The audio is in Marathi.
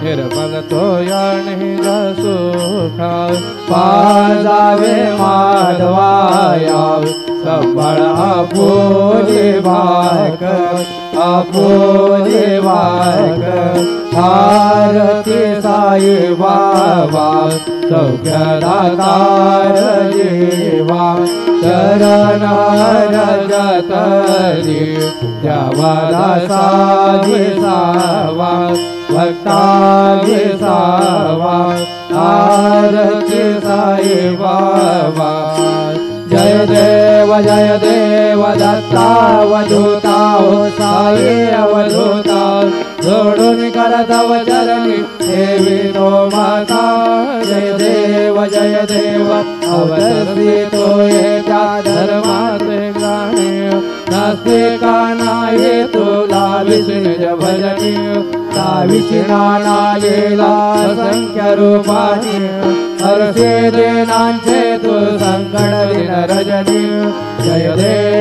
निर्मल तो निज सुखा पाजावे माधवाया सबळ आपुले भाग भारती साई बाबा सौख्यदातार जीवा चरण रजत जवदासाधि सावा भक्ता सावा आरती साई बाबा जय देव दत्तावधूता हो साई अवधूता जोडून करतव चरणी देवी तो माता जय देव अवतरी तो त्या धर्माचे ग्राणी नसते का नाही तुला विष्णु भजनी विष्णा नालीला असंख्य रूपानी हर्षे देनांचे तू संकट दिन रजनी जय देव